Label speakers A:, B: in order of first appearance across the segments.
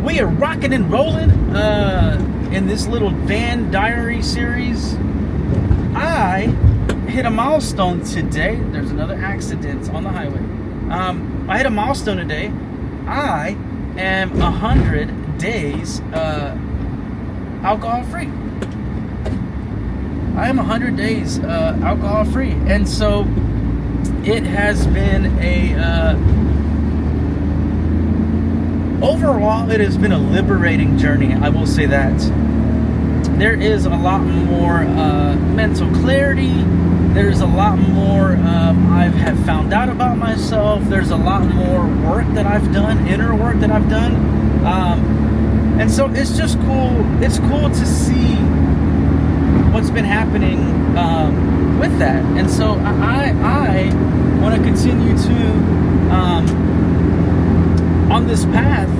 A: We are rocking and rolling in this little van diary series. I hit a milestone today. There's another accident on the highway. I hit a milestone today. I am 100 days alcohol free. I am 100 days alcohol free. And so it has been overall, it has been a liberating journey. I will say that. There is a lot more mental clarity. There's a lot more I have found out about myself. There's a lot more work that I've done, inner work that I've done. And so it's just cool. It's cool to see what's been happening with that. And so I want to continue to on this path,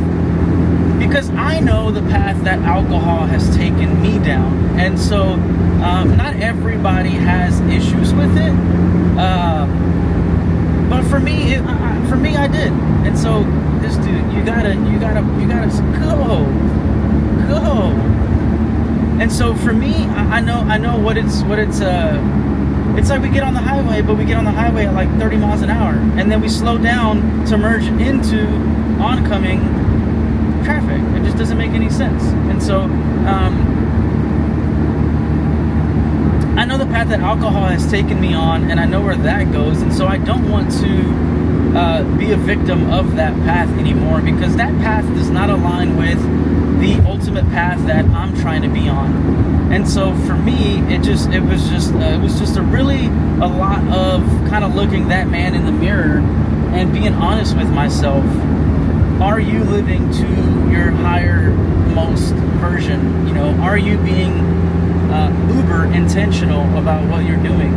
A: because I know the path that alcohol has taken me down. And so not everybody has issues with it, but for me I did. And so this dude, you gotta go. And so for me, I know what it's like. We get on the highway, but we get on the highway at like 30 miles an hour, and then we slow down to merge into oncoming traffic. It just doesn't make any sense. And so I know the path that alcohol has taken me on, and I know where that goes. And so I don't want to be a victim of that path anymore, because that path does not align with the ultimate path that I'm trying to be on. And so for me, it was just a lot of kind of looking that man in the mirror and being honest with myself. Are you living to your higher most version? You know, are you being uber intentional about what you're doing?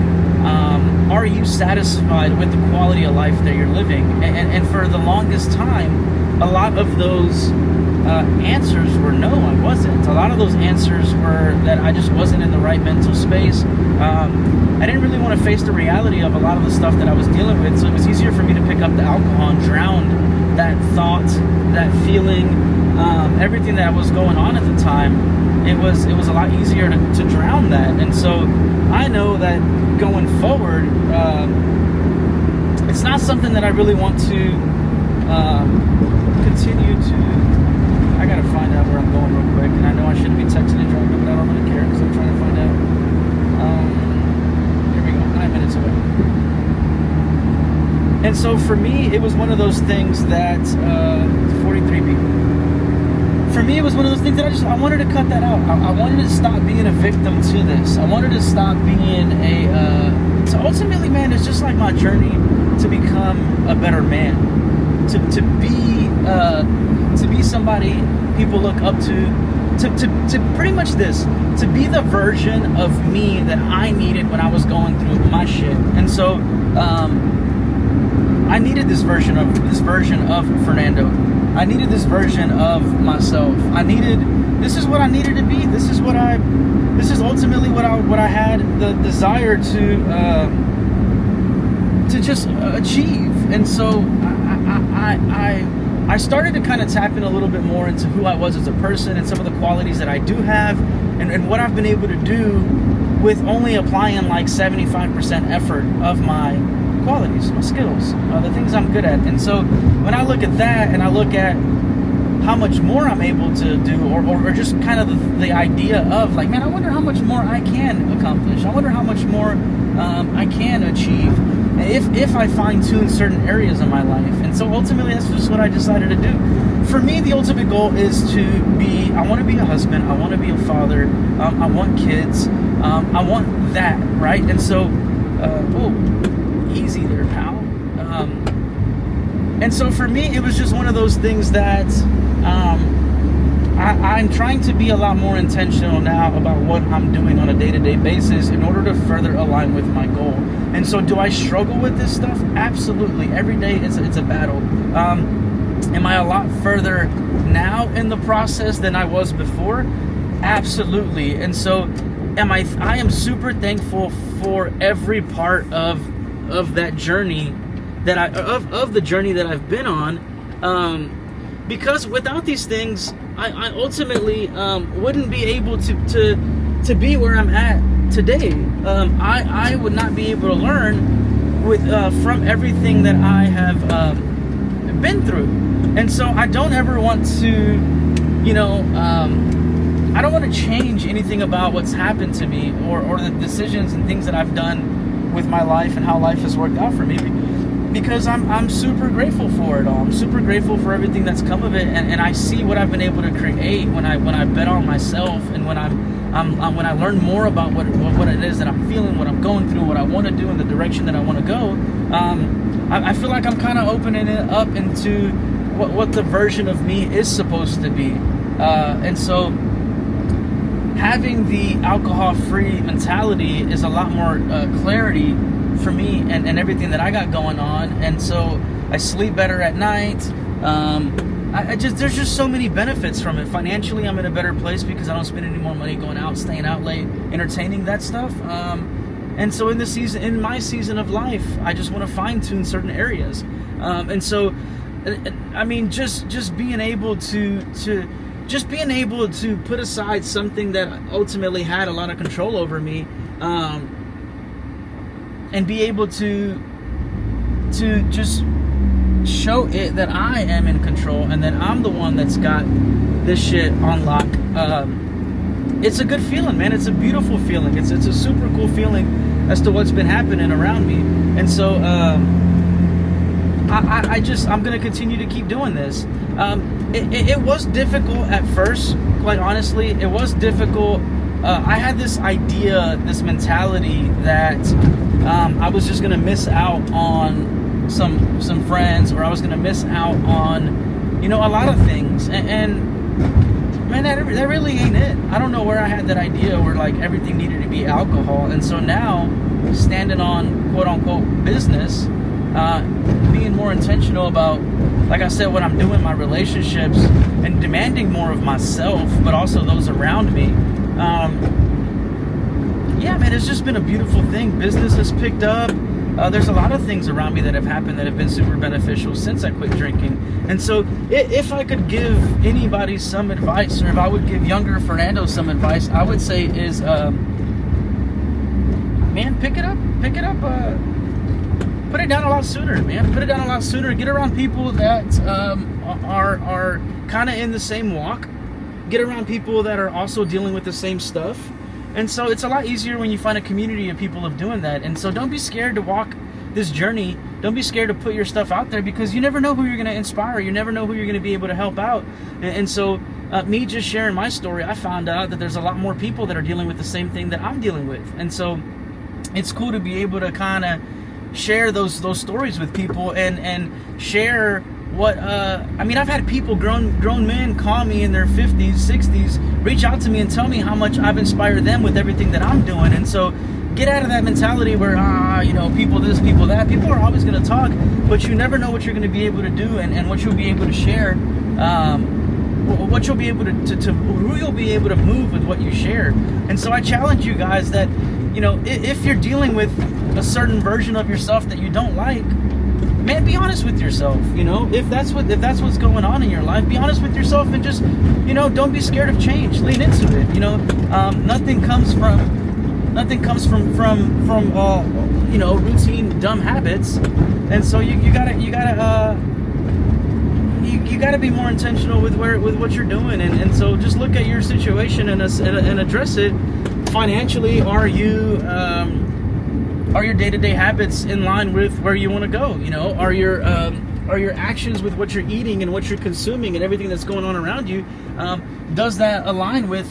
A: Are you satisfied with the quality of life that you're living? And for the longest time, a lot of those answers were no, I wasn't. A lot of those answers were that I just wasn't in the right mental space. I didn't really want to face the reality of a lot of the stuff that I was dealing with, so it was easier for me to pick up the alcohol and drown that thought, that feeling, everything that was going on at the time. It was a lot easier to drown that. And so I know that going forward, it's not something that I really want to continue to. I gotta find out where I'm going real quick, and I know I shouldn't be texting and driving, but I don't really care because I'm trying to find out. Here we go, 9 minutes away. And so for me, it was one of those things that 43 people. For me, it was one of those things that I wanted to cut that out. I wanted to stop being a victim to this. I wanted to stop being so ultimately, man, it's just like my journey to become a better man. To be somebody people look up to pretty much this, to be the version of me that I needed when I was going through my shit. And so I needed this version of Fernando. I needed this version of myself. This is what I needed to be. This is ultimately what I had the desire to just achieve. And so I started to kind of tap in a little bit more into who I was as a person and some of the qualities that I do have, and what I've been able to do with only applying like 75% effort of my qualities, my skills, the things I'm good at. And so when I look at that and I look at how much more I'm able to do, or just kind of the idea of like, man, I wonder how much more I can accomplish. I wonder how much more I can achieve if I fine-tune certain areas of my life. And so ultimately, that's just what I decided to do. For me, the ultimate goal is I want to be a husband, I want to be a father, I want kids, I want that, right? And so, easy there, pal. And so for me, it was just one of those things that I'm trying to be a lot more intentional now about what I'm doing on a day-to-day basis in order to further align with my goal. And so do I struggle with this stuff? Absolutely. Every day it's a battle. Am I a lot further now in the process than I was before? Absolutely. And so I am super thankful for every part of that journey of the journey that I've been on. because without these things, I ultimately wouldn't be able to be where I'm at today. I would not be able to learn with from everything that I have been through. And so I don't ever want to, I don't want to change anything about what's happened to me or the decisions and things that I've done with my life and how life has worked out for me, because I'm super grateful for it all. I'm super grateful for everything that's come of it, and I see what I've been able to create when I bet on myself, and when when I learn more about what it is that I'm feeling, what I'm going through, what I want to do, in the direction that I want to go. I feel like I'm kind of opening it up into what the version of me is supposed to be, and so having the alcohol-free mentality is a lot more clarity for me and everything that I got going on. And so I sleep better at night. There's just so many benefits from it. Financially, I'm in a better place because I don't spend any more money going out, staying out late, entertaining, that stuff. And so in my season of life, I just want to fine-tune certain areas. And so, I mean, just being able to put aside something that ultimately had a lot of control over me, and be able to just show it that I am in control and that I'm the one that's got this shit on lock. It's a good feeling, man. It's a beautiful feeling. It's a super cool feeling as to what's been happening around me. And so I'm gonna continue to keep doing this. It was difficult at first, quite honestly. It was difficult. I had this idea, this mentality that I was just gonna miss out on some friends, or I was gonna miss out on, a lot of things. And man, that really ain't it. I don't know where I had that idea where like everything needed to be alcohol. And so now, standing on quote unquote business, being more intentional about, like I said, what I'm doing in my relationships, and demanding more of myself, but also those around me. Yeah, man, it's just been a beautiful thing. Business has picked up. There's a lot of things around me that have happened that have been super beneficial since I quit drinking. And so if I could give anybody some advice, or if I would give younger Fernando some advice, I would say is, man, pick it up, put it down a lot sooner, man. Put it down a lot sooner. Get around people that are kind of in the same walk. Get around people that are also dealing with the same stuff. And so it's a lot easier when you find a community of people of doing that. And so don't be scared to walk this journey. Don't be scared to put your stuff out there, because you never know who you're going to inspire. You never know who you're going to be able to help out. And so me just sharing my story, I found out that there's a lot more people that are dealing with the same thing that I'm dealing with. And so it's cool to be able to kind of share those stories with people, and share what I've had people, grown men, call me in their 50s, 60s, reach out to me and tell me how much I've inspired them with everything that I'm doing. And so get out of that mentality where people this, people that. People are always going to talk, but you never know what you're going to be able to do, and what you'll be able to share, what you'll be able to who you'll be able to move with what you share. And so I challenge you guys that, if you're dealing with a certain version of yourself that you don't like, man, be honest with yourself. If that's what's going on in your life, be honest with yourself, and just, don't be scared of change. Lean into it. Nothing comes from routine dumb habits. And so you gotta be more intentional with what you're doing. And so just look at your situation and address it. Financially, are your day-to-day habits in line with where you want to go? Are your actions with what you're eating and what you're consuming and everything that's going on around you, does that align with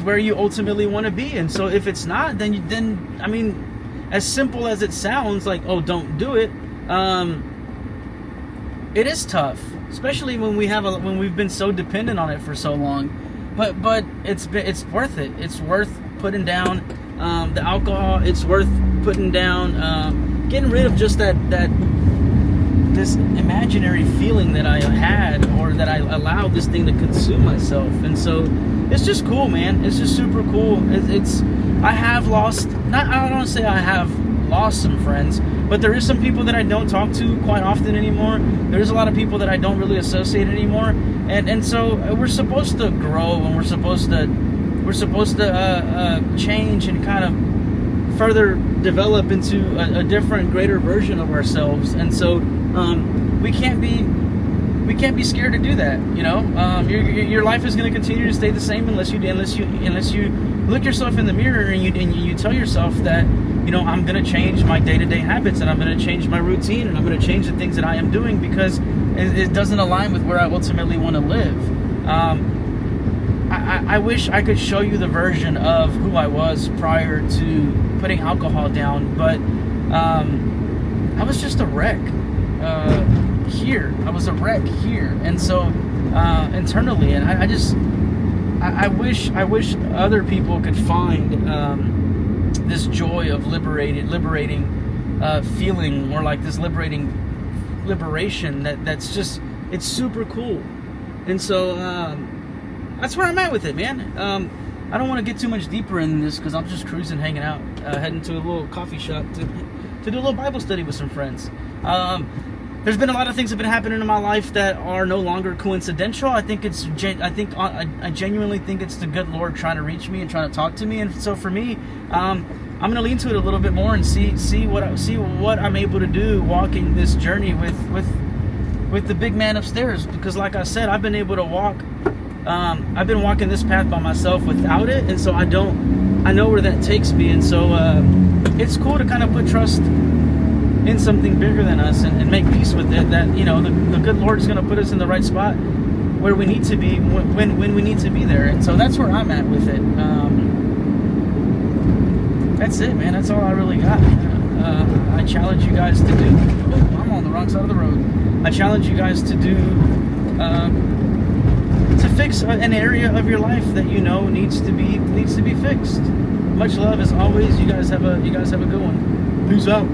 A: where you ultimately want to be? And so if it's not, then as simple as it sounds, like, oh, don't do it, it is tough, especially when we've been so dependent on it for so long. But it's worth it. It's worth putting down the alcohol. It's worth putting down, getting rid of just this imaginary feeling that I had, or that I allowed this thing to consume myself. And so it's just cool, man. It's just super cool. I have lost, I don't want to say I have lost some friends, but there is some people that I don't talk to quite often anymore. There's a lot of people that I don't really associate anymore, and so we're supposed to grow, and we're supposed to change and kind of further develop into a different, greater version of ourselves. And so we can't be scared to do that. You know, your life is going to continue to stay the same unless you look yourself in the mirror and you tell yourself that, you know, I'm going to change my day-to-day habits, and I'm going to change my routine, and I'm going to change the things that I am doing because it doesn't align with where I ultimately want to live. I wish I could show you the version of who I was prior to putting alcohol down, but I was just a wreck here. I was a wreck here, and so internally, and I wish other people could find this joy of liberating feeling, or like this liberation that's just, it's super cool. And so that's where I'm at with it, man. I don't want to get too much deeper in this because I'm just cruising, hanging out, heading to a little coffee shop to do a little Bible study with some friends. There's been a lot of things that have been happening in my life that are no longer coincidental. I genuinely think it's the good Lord trying to reach me and trying to talk to me. And so for me, I'm going to lean to it a little bit more and see what I'm able to do walking this journey with the big man upstairs. Because like I said, I've been able to walk. I've been walking this path by myself without it, and so I know where that takes me. And so it's cool to kind of put trust in something bigger than us and make peace with it, that, you know, the good Lord is going to put us in the right spot where we need to be when we need to be there. And so that's where I'm at with it. That's it, man. That's all I really got. I challenge you guys to do. Oh, I'm on the wrong side of the road. I challenge you guys to do to fix an area of your life that you know needs to be fixed. Much love as always. You guys have a good one. Peace out.